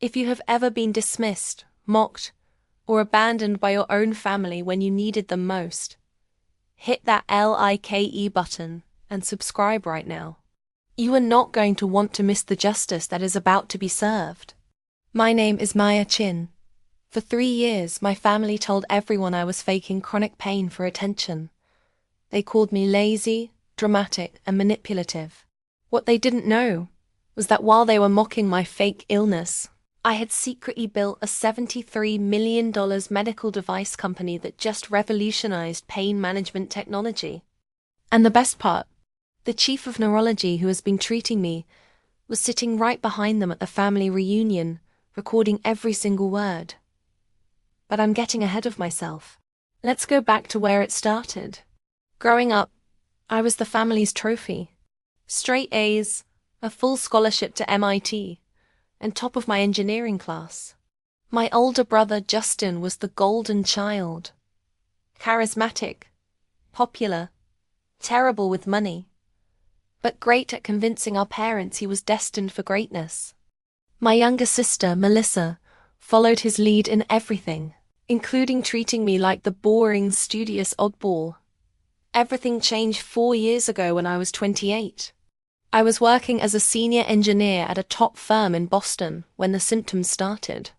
If you have ever been dismissed, mocked, or abandoned by your own family when you needed them most, hit that like button and subscribe right now. You are not going to want to miss the justice that is about to be served. My name is Maya Chin. For 3 years, my family told everyone I was faking chronic pain for attention. They called me lazy, dramatic, and manipulative. What they didn't know was that while they were mocking my fake illness, I had secretly built a $73 million medical device company that just revolutionized pain management technology. And the best part, the chief of neurology who has been treating me was sitting right behind them at the family reunion, recording every single word. But I'm getting ahead of myself. Let's go back to where it started. Growing up, I was the family's trophy. Straight A's, a full scholarship to MIT, and top of my engineering class. My older brother Justin was the golden child. Charismatic, popular, terrible with money, but great at convincing our parents he was destined for greatness. My younger sister, Melissa, followed his lead in everything, including treating me like the boring, studious oddball. Everything changed 4 years ago when I was 28. I was working as a senior engineer at a top firm in Boston when the symptoms started.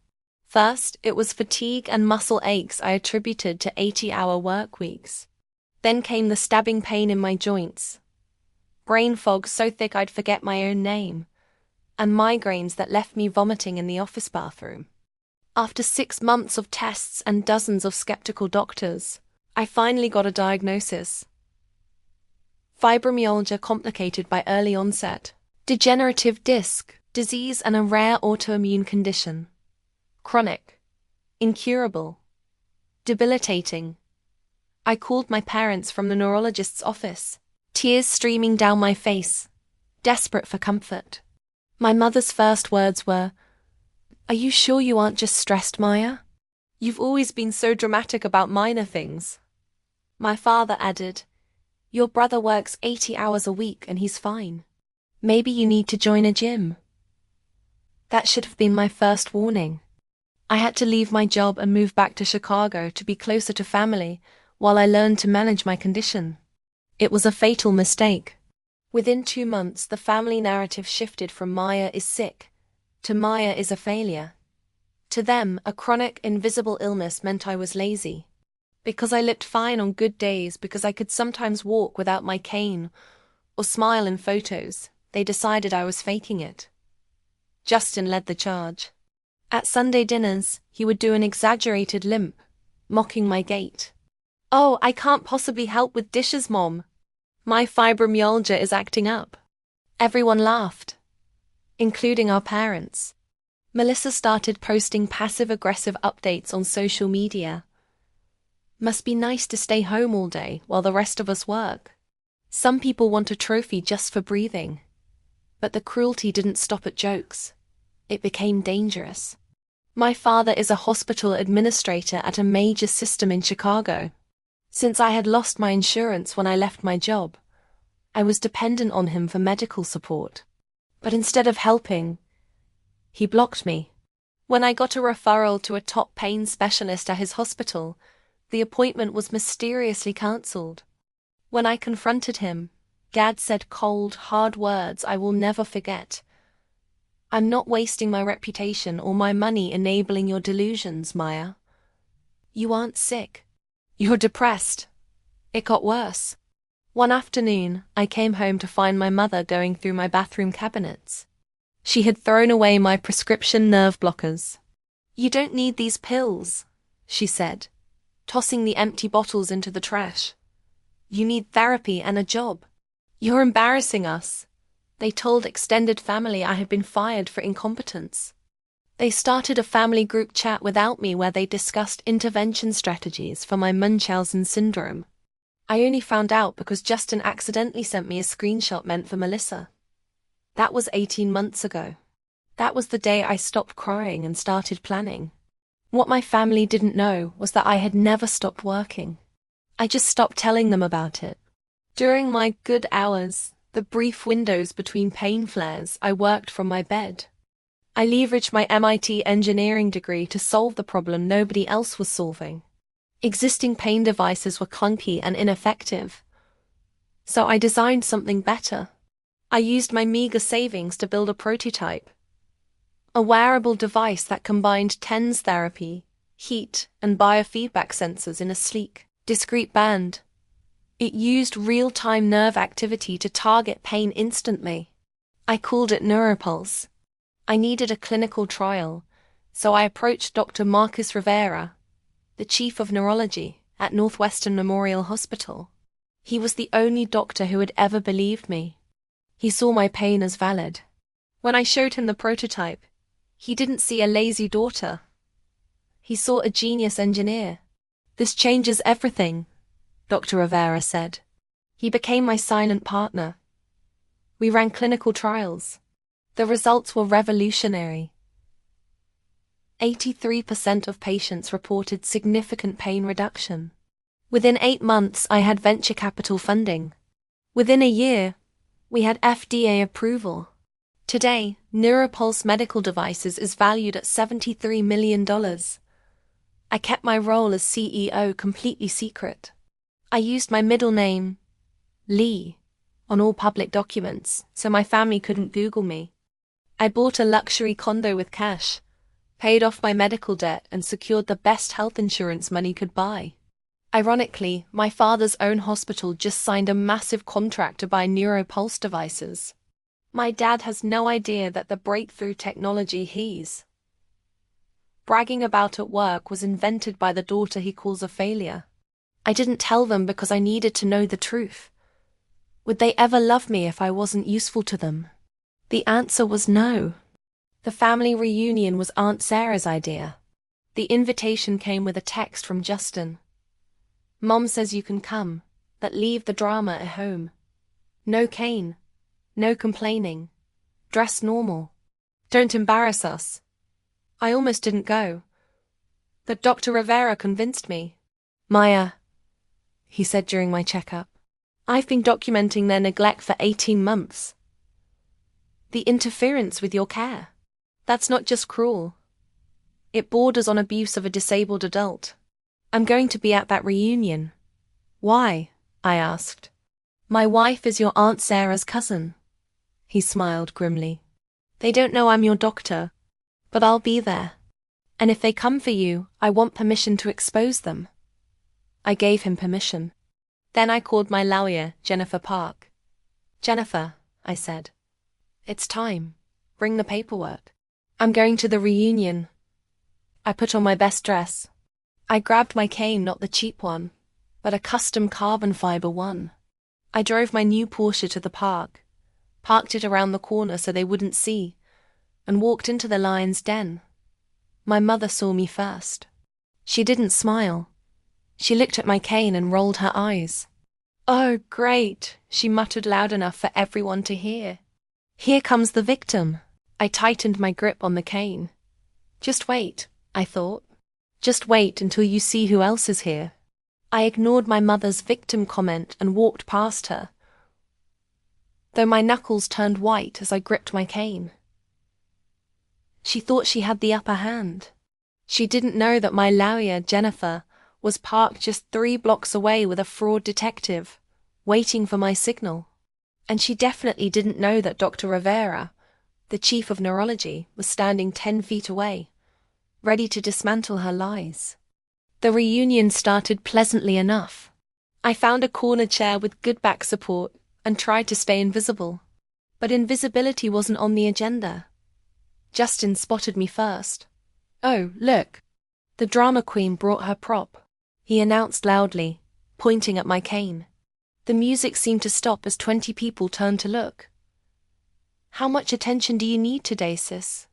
First, it was fatigue and muscle aches I attributed to 80-hour work weeks. Then came the stabbing pain in my joints, brain fog so thick I'd forget my own name, and migraines that left me vomiting in the office bathroom. After 6 months of tests and dozens of skeptical doctors, I finally got a diagnosis. Fibromyalgia complicated by early onset, degenerative disc disease and a rare autoimmune condition. Chronic, incurable, debilitating. I called my parents from the neurologist's office, tears streaming down my face, desperate for comfort. My mother's first words were, "Are you sure you aren't just stressed, Maya? You've always been so dramatic about minor things." My father added, "Your brother works 80 hours a week and he's fine. Maybe you need to join a gym." That should have been my first warning. I had to leave my job and move back to Chicago to be closer to family while I learned to manage my condition. It was a fatal mistake. Within 2 months, the family narrative shifted from Maya is sick to Maya is a failure. To them, a chronic, invisible illness meant I was lazy. Because I looked fine on good days, because I could sometimes walk without my cane or smile in photos, they decided I was faking it. Justin led the charge. At Sunday dinners, he would do an exaggerated limp, mocking my gait. "Oh, I can't possibly help with dishes, Mom. My fibromyalgia is acting up." Everyone laughed, including our parents. Melissa started posting passive-aggressive updates on social media. "Must be nice to stay home all day while the rest of us work. Some people want a trophy just for breathing." But the cruelty didn't stop at jokes. It became dangerous. My father is a hospital administrator at a major system in Chicago. Since I had lost my insurance when I left my job, I was dependent on him for medical support. But instead of helping, he blocked me. When I got a referral to a top pain specialist at his hospital, the appointment was mysteriously cancelled. When I confronted him, Gad said cold, hard words I will never forget. "I'm not wasting my reputation or my money enabling your delusions, Maya. You aren't sick. You're depressed." It got worse. One afternoon, I came home to find my mother going through my bathroom cabinets. She had thrown away my prescription nerve blockers. "You don't need these pills," she said, tossing the empty bottles into the trash. "You need therapy and a job. You're embarrassing us." They told extended family I had been fired for incompetence. They started a family group chat without me where they discussed intervention strategies for my Munchausen syndrome. I only found out because Justin accidentally sent me a screenshot meant for Melissa. That was 18 months ago. That was the day I stopped crying and started planning. What my family didn't know was that I had never stopped working. I just stopped telling them about it. During my good hours, the brief windows between pain flares, I worked from my bed. I leveraged my MIT engineering degree to solve the problem nobody else was solving. Existing pain devices were clunky and ineffective, so I designed something better. I used my meager savings to build a prototype, a wearable device that combined TENS therapy, heat, and biofeedback sensors in a sleek, discrete band. It used real-time nerve activity to target pain instantly. I called it Neuropulse. I needed a clinical trial, so I approached Dr. Marcus Rivera, the chief of neurology at Northwestern Memorial Hospital. He was the only doctor who had ever believed me. He saw my pain as valid. When I showed him the prototype, he didn't see a lazy daughter. He saw a genius engineer. "This changes everything," Dr. Rivera said. He became my silent partner. We ran clinical trials. The results were revolutionary. 83% of patients reported significant pain reduction. Within 8 months, I had venture capital funding. Within a year, we had FDA approval. Today, Neuropulse Medical Devices is valued at $73 million. I kept my role as CEO completely secret. I used my middle name, Lee, on all public documents, so my family couldn't Google me. I bought a luxury condo with cash, paid off my medical debt, and secured the best health insurance money could buy. Ironically, my father's own hospital just signed a massive contract to buy Neuropulse devices. My dad has no idea that the breakthrough technology he's bragging about at work was invented by the daughter he calls a failure. I didn't tell them because I needed to know the truth. Would they ever love me if I wasn't useful to them? The answer was no. The family reunion was Aunt Sarah's idea. The invitation came with a text from Justin. "Mom says you can come, but leave the drama at home. No cane. No complaining. Dress normal. Don't embarrass us." I almost didn't go, but Dr. Rivera convinced me. "Maya," he said during my checkup, "I've been documenting their neglect for 18 months. The interference with your care. That's not just cruel. It borders on abuse of a disabled adult. I'm going to be at that reunion." "Why?" I asked. "My wife is your Aunt Sarah's cousin." He smiled grimly. "They don't know I'm your doctor, but I'll be there. And if they come for you, I want permission to expose them." I gave him permission. Then I called my lawyer, Jennifer Park. "Jennifer," I said, "it's time. Bring the paperwork. I'm going to the reunion." I put on my best dress. I grabbed my cane, not the cheap one, but a custom carbon fiber one. I drove my new Porsche to the park, parked it around the corner so they wouldn't see, and walked into the lion's den. My mother saw me first. She didn't smile. She looked at my cane and rolled her eyes. "Oh, great," she muttered loud enough for everyone to hear. "Here comes the victim." I tightened my grip on the cane. "Just wait," I thought. "Just wait until you see who else is here." I ignored my mother's victim comment and walked past her, though my knuckles turned white as I gripped my cane. She thought she had the upper hand. She didn't know that my lawyer, Jennifer, was parked just 3 blocks away with a fraud detective, waiting for my signal. And she definitely didn't know that Dr. Rivera, the chief of neurology, was standing 10 feet away, ready to dismantle her lies. The reunion started pleasantly enough. I found a corner chair with good back support and tried to stay invisible. But invisibility wasn't on the agenda. Justin spotted me first. "Oh, look." The drama queen brought her prop, he announced loudly, pointing at my cane. The music seemed to stop as 20 people turned to look. "How much attention do you need today, sis?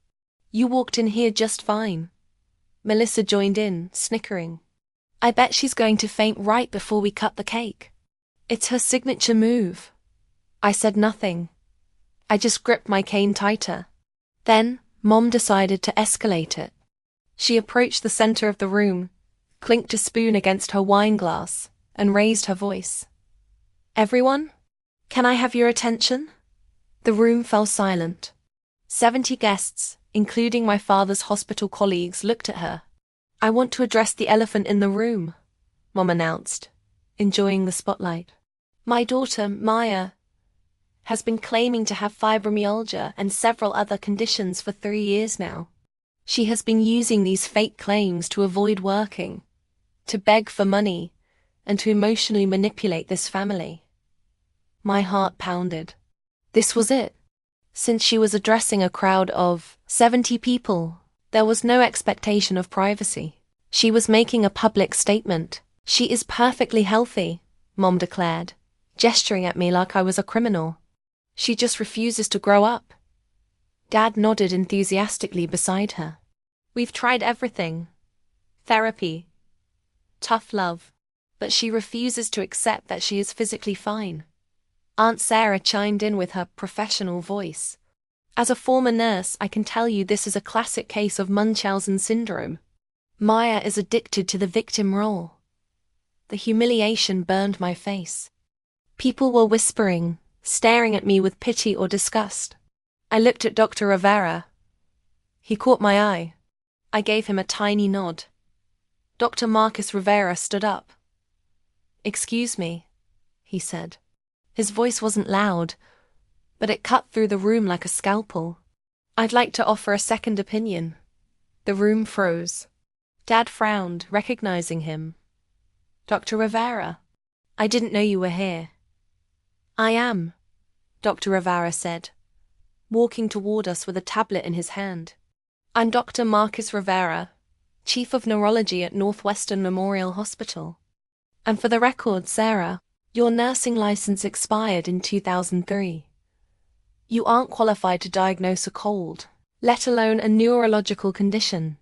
You walked in here just fine." Melissa joined in, snickering. "I bet she's going to faint right before we cut the cake. It's her signature move." I said nothing. I just gripped my cane tighter. Then, Mom decided to escalate it. She approached the center of the room, clinked a spoon against her wine glass, and raised her voice. "Everyone, can I have your attention?" The room fell silent. 70 guests, including my father's hospital colleagues, looked at her. "I want to address the elephant in the room," Mom announced, enjoying the spotlight. "My daughter, Maya, has been claiming to have fibromyalgia and several other conditions for 3 years now. She has been using these fake claims to avoid working, to beg for money, and to emotionally manipulate this family." My heart pounded. This was it. Since she was addressing a crowd of 70 people, there was no expectation of privacy. She was making a public statement. "She is perfectly healthy," Mom declared, gesturing at me like I was a criminal. "She just refuses to grow up." Dad nodded enthusiastically beside her. "We've tried everything. Therapy. Tough love. But she refuses to accept that she is physically fine." Aunt Sarah chimed in with her professional voice. "As a former nurse, I can tell you this is a classic case of Munchausen syndrome. Maya is addicted to the victim role." The humiliation burned my face. People were whispering, staring at me with pity or disgust. I looked at Dr. Rivera. He caught my eye. I gave him a tiny nod. Dr. Marcus Rivera stood up. "Excuse me," he said. His voice wasn't loud, but it cut through the room like a scalpel. "I'd like to offer a second opinion." The room froze. Dad frowned, recognizing him. "Dr. Rivera, I didn't know you were here." "I am," Dr. Rivera said, walking toward us with a tablet in his hand. "I'm Dr. Marcus Rivera, Chief of Neurology at Northwestern Memorial Hospital. And for the record, Sarah, your nursing license expired in 2003. You aren't qualified to diagnose a cold, let alone a neurological condition."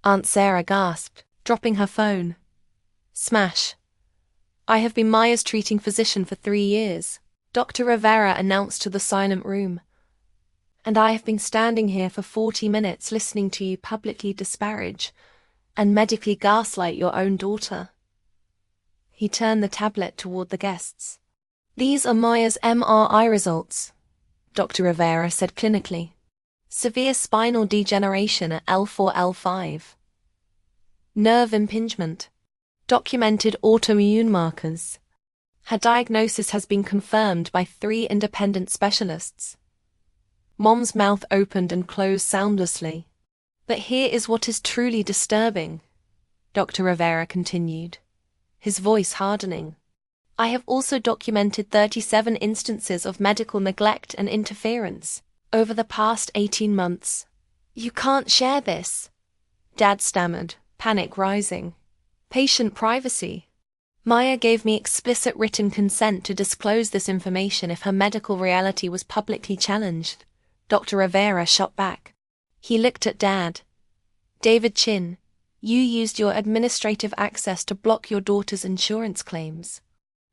Aunt Sarah gasped, dropping her phone. Smash. "I have been Maya's treating physician for 3 years," Dr. Rivera announced to the silent room. "And I have been standing here for 40 minutes listening to you publicly disparage and medically gaslight your own daughter." He turned the tablet toward the guests. "These are Maya's MRI results," Dr. Rivera said clinically. "Severe spinal degeneration at L4, L5. Nerve impingement. Documented autoimmune markers. Her diagnosis has been confirmed by 3 independent specialists." Mom's mouth opened and closed soundlessly. "But here is what is truly disturbing," Dr. Rivera continued, his voice hardening. "I have also documented 37 instances of medical neglect and interference over the past 18 months. You can't share this," Dad stammered, panic rising. "Patient privacy. Maya gave me explicit written consent to disclose this information if her medical reality was publicly challenged," Dr. Rivera shot back. He looked at Dad. "David Chin, you used your administrative access to block your daughter's insurance claims.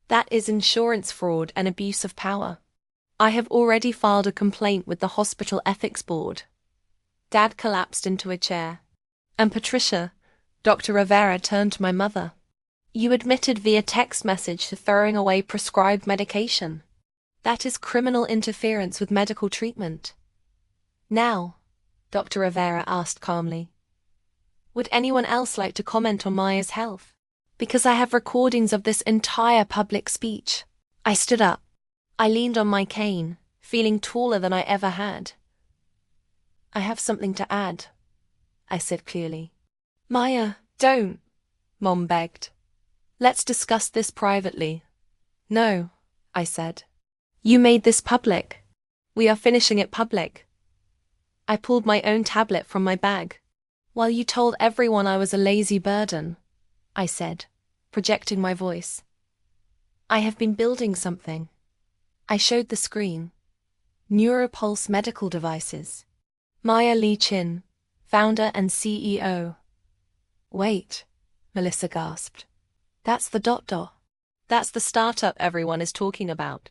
That is insurance fraud and abuse of power. I have already filed a complaint with the Hospital Ethics Board." Dad collapsed into a chair. "And Patricia," Dr. Rivera turned to my mother, "you admitted via text message to throwing away prescribed medication. That is criminal interference with medical treatment." "Now," Dr. Rivera asked calmly, "would anyone else like to comment on Maya's health? Because I have recordings of this entire public speech." I stood up. I leaned on my cane, feeling taller than I ever had. "I have something to add," I said clearly. "Maya, don't," Mom begged. "Let's discuss this privately." "No," I said. "You made this public. We are finishing it public." I pulled my own tablet from my bag. "While you told everyone I was a lazy burden," I said, projecting my voice, "I have been building something." I showed the screen. Neuropulse Medical Devices. Maya Lee Chin, founder and CEO. "Wait," Melissa gasped. "That's the ... That's the startup everyone is talking about.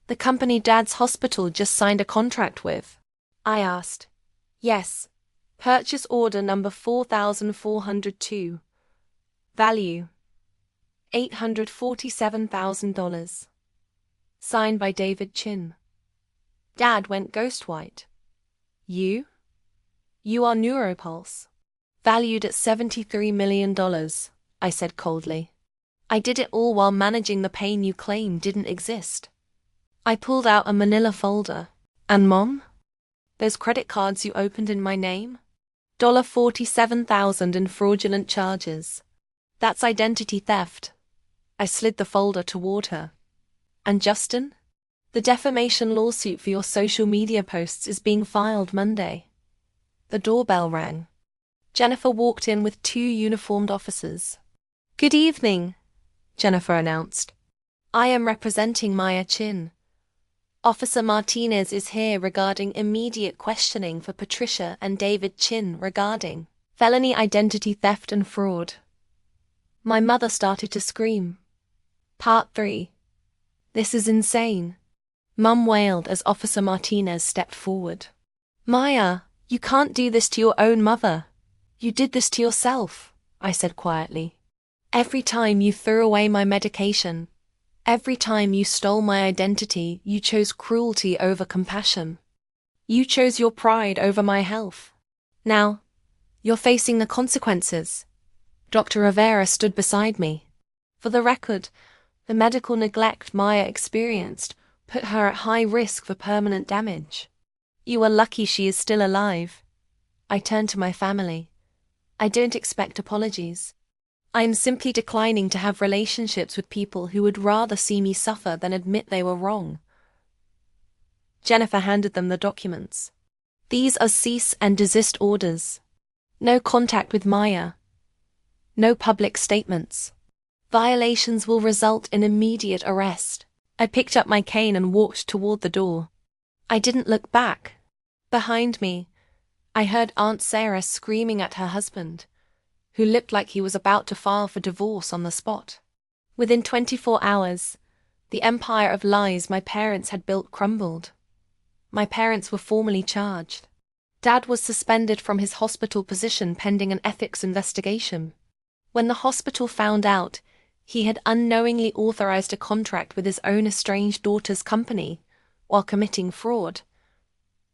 The company Dad's hospital just signed a contract with." I asked. "Yes. Purchase order number 4402. Value $847,000. Signed by David Chin." Dad went ghost white. "You?" You are Neuropulse. Valued at $73 million, I said coldly. I did it all while managing the pain you claim didn't exist. I pulled out a manila folder. And Mom? Those credit cards you opened in my name? $47,000 in fraudulent charges. That's identity theft. I slid the folder toward her. And Justin? The defamation lawsuit for your social media posts is being filed Monday. The doorbell rang. Jennifer walked in with 2 uniformed officers. Good evening, Jennifer announced. I am representing Maya Chin. Officer Martinez is here regarding immediate questioning for Patricia and David Chin regarding felony identity theft and fraud. My mother started to scream. Part 3. This is insane. Mum wailed as Officer Martinez stepped forward. Maya, you can't do this to your own mother. You did this to yourself, I said quietly. Every time you threw away my medication, every time you stole my identity, you chose cruelty over compassion. You chose your pride over my health. Now, you're facing the consequences. Dr. Rivera stood beside me. For the record, the medical neglect Maya experienced put her at high risk for permanent damage. You are lucky she is still alive. I turned to my family. I don't expect apologies. I am simply declining to have relationships with people who would rather see me suffer than admit they were wrong. Jennifer handed them the documents. These are cease and desist orders. No contact with Maya. No public statements. Violations will result in immediate arrest. I picked up my cane and walked toward the door. I didn't look back. Behind me, I heard Aunt Sarah screaming at her husband, who looked like he was about to file for divorce on the spot. Within 24 hours, the empire of lies my parents had built crumbled. My parents were formally charged. Dad was suspended from his hospital position pending an ethics investigation. When the hospital found out, he had unknowingly authorized a contract with his own estranged daughter's company while committing fraud.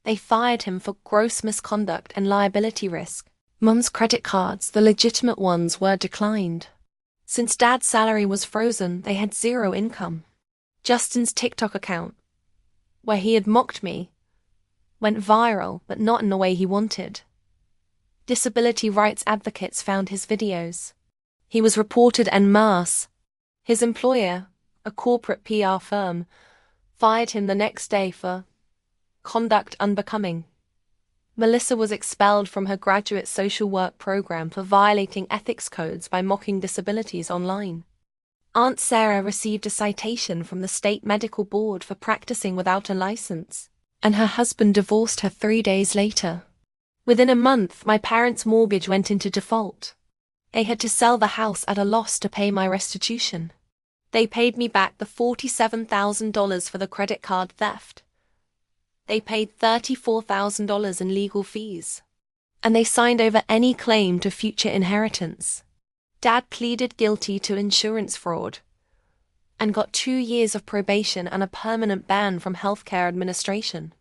They fired him for gross misconduct and liability risk. Mum's credit cards, the legitimate ones, were declined. Since Dad's salary was frozen, they had zero income. Justin's TikTok account, where he had mocked me, went viral, but not in the way he wanted. Disability rights advocates found his videos. He was reported en masse. His employer, a corporate PR firm, fired him the next day for conduct unbecoming. Melissa was expelled from her graduate social work program for violating ethics codes by mocking disabilities online. Aunt Sarah received a citation from the state medical board for practicing without a license, and her husband divorced her 3 days later. Within a month, my parents' mortgage went into default. They had to sell the house at a loss to pay my restitution. They paid me back the $47,000 for the credit card theft. They paid $34,000 in legal fees. And they signed over any claim to future inheritance. Dad pleaded guilty to insurance fraud and got 2 years of probation and a permanent ban from healthcare administration.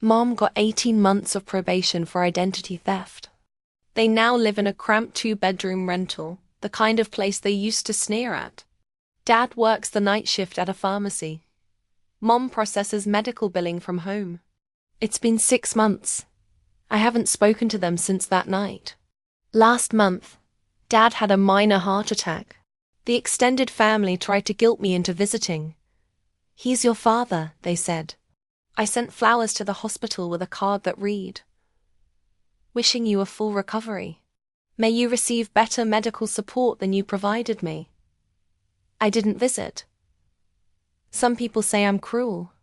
Mom got 18 months of probation for identity theft. They now live in a cramped 2-bedroom rental, the kind of place they used to sneer at. Dad works the night shift at a pharmacy. Mom processes medical billing from home. It's been 6 months. I haven't spoken to them since that night. Last month, Dad had a minor heart attack. The extended family tried to guilt me into visiting. He's your father, they said. I sent flowers to the hospital with a card that read, "Wishing you a full recovery. May you receive better medical support than you provided me." I didn't visit. Some people say I'm cruel.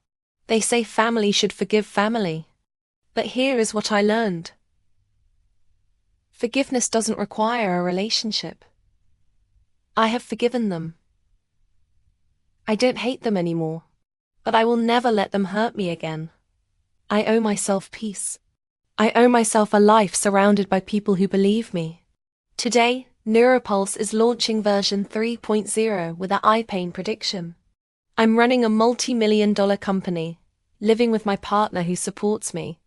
They say family should forgive family. But here is what I learned. Forgiveness doesn't require a relationship. I have forgiven them. I don't hate them anymore, but I will never let them hurt me again. I owe myself peace. I owe myself a life surrounded by people who believe me. Today, Neuropulse is launching version 3.0 with an eye pain prediction. I'm running a multi-million-dollar company, living with my partner who supports me,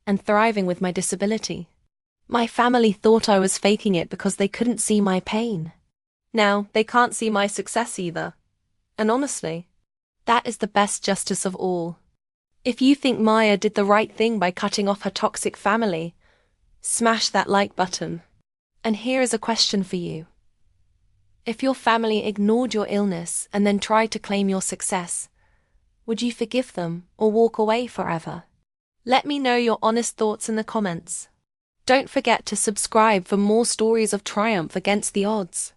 and thriving with my disability. My family thought I was faking it because they couldn't see my pain. Now, they can't see my success either. And honestly, that is the best justice of all. If you think Maya did the right thing by cutting off her toxic family, smash that like button. And here is a question for you. If your family ignored your illness and then tried to claim your success, would you forgive them or walk away forever? Let me know your honest thoughts in the comments. Don't forget to subscribe for more stories of triumph against the odds.